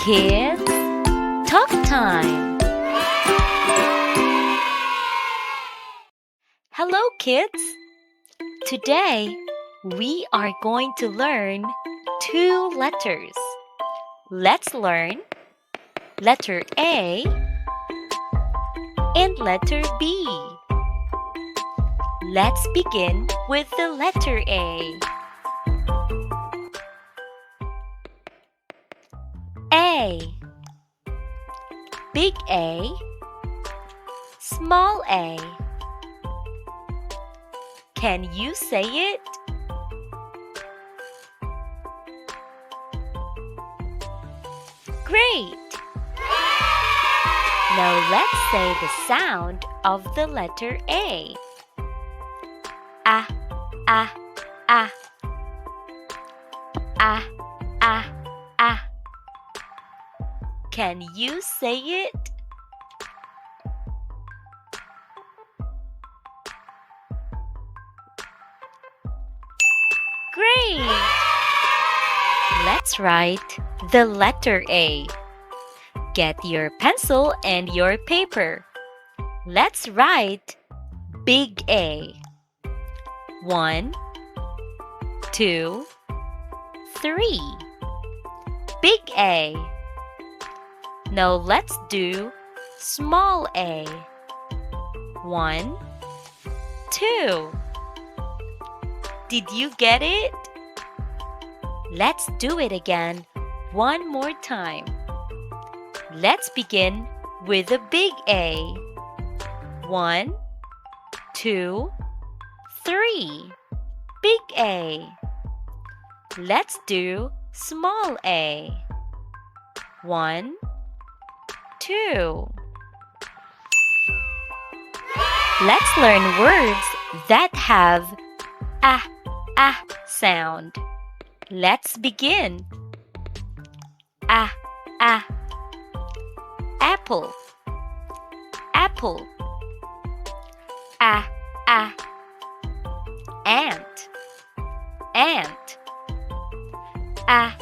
Kids, talk time. Hello, kids. Today, we are going to learn two letters. Let's learn letter A and letter B. Let's begin with the letter A. A. Big A, small a. Can you say it? Great! Now let's say the sound of the letter A. Ah, ah, ah. Ah, ah, ah. Can you say it? Great! Let's write the letter A. Get your pencil and your paper. Let's write big A. 1, 2, 3. Big A. Now let's do small a. 1, 2. Did you get it? Let's do it again one more time. Let's begin with a big A. 1, 2, 3. Big A. Let's do small a. 1, 2. Let's learn words that have ah sound. Let's begin. Ah. Apple, apple. Ah. Ant, ant. Ah.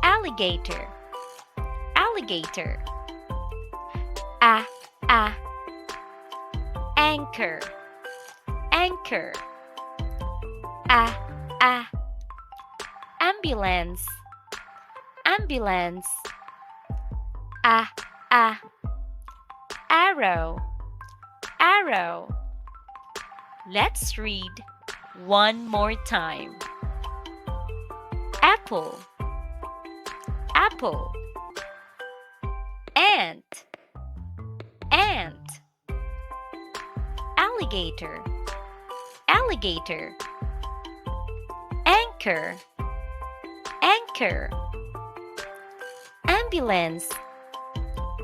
Alligator, alligator. Ah. Anchor, anchor. Ah. Ambulance, ambulance. Ah. Arrow, arrow. Let's read one more time. Apple, apple. Ant, ant. Alligator, alligator. Anchor, anchor. Ambulance,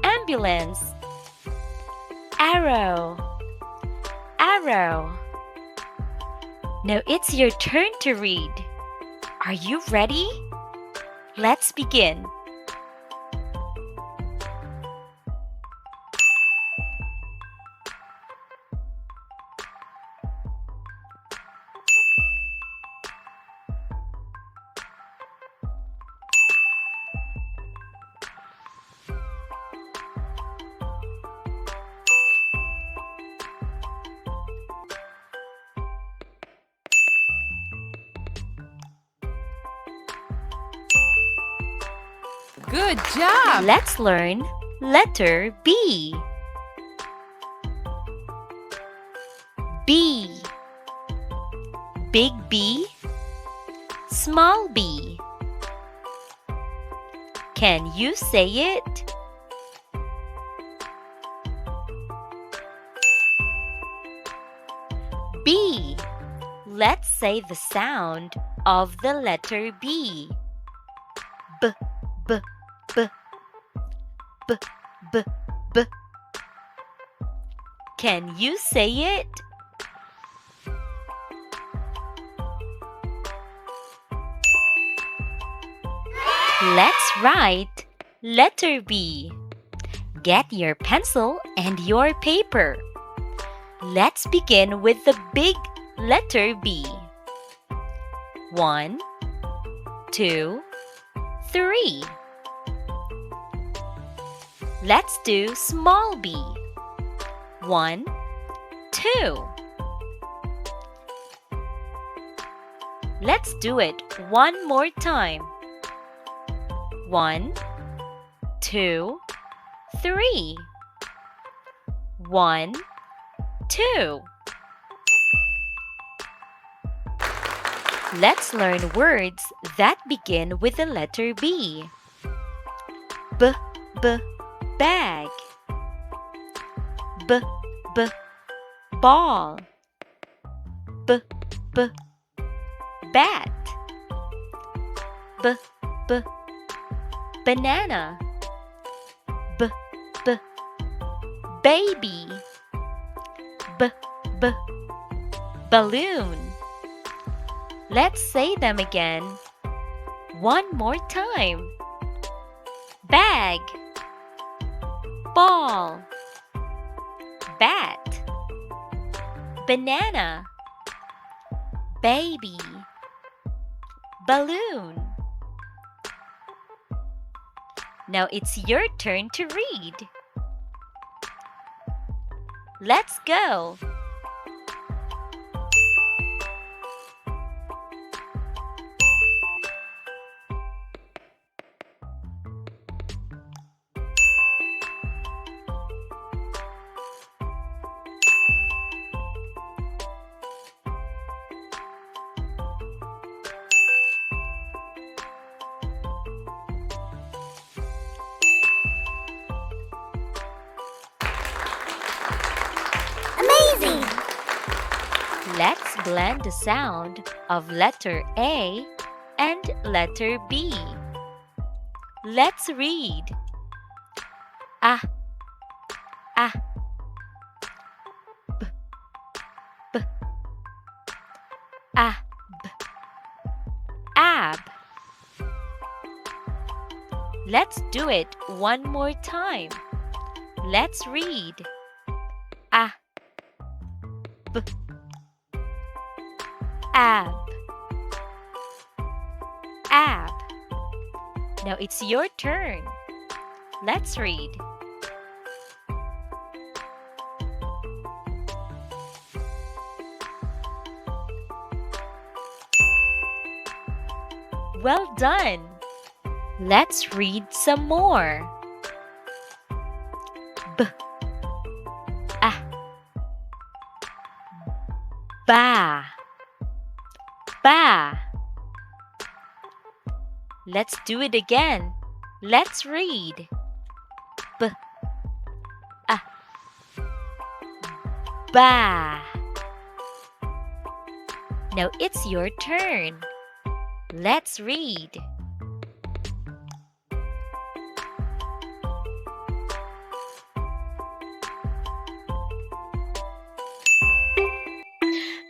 ambulance. Arrow, arrow. Now it's your turn to read. Are you ready? Let's begin. Good job! Let's learn letter B. B. Big B, small b. Can you say it? B. Let's say the sound of the letter B. B, b, b, b, b, b. Can you say it? Let's write letter B. Get your pencil and your paper. Let's begin with the big letter B. 1, 2, 3. Let's do small b. 1, 2. Let's do it one more time. 1, 2, 3. 1, 2. Let's learn words that begin with the letter B. B, bag. B, ball. B, bat. B, banana. B, baby. B, balloon. Let's say them again. One more time. Bag. Ball. Bat. Banana. Baby. Balloon. Now it's your turn to read. Let's go. Amazing! Let's blend the sound of letter A and letter B. Let's read. Ah, ah. B, b. Ab, ab. Let's do it one more time. Let's read. Ah, b. Ab, ab. Now it's your turn. Let's read. Well done! Let's read some more. B, ah, ba, ba. Let's do it again. Let's read. B, ah, ba. Now it's your turn. Let's read.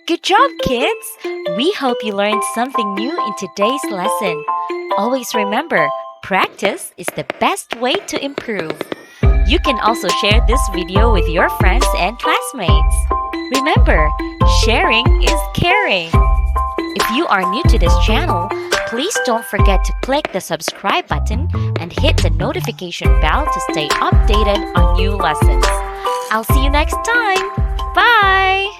Good job, kids! We hope you learned something new in today's lesson. Always remember, practice is the best way to improve. You can also share this video with your friends and classmates. Remember, sharing is caring. If you are new to this channel, please don't forget to click the subscribe button and hit the notification bell to stay updated on new lessons. I'll see you next time. Bye!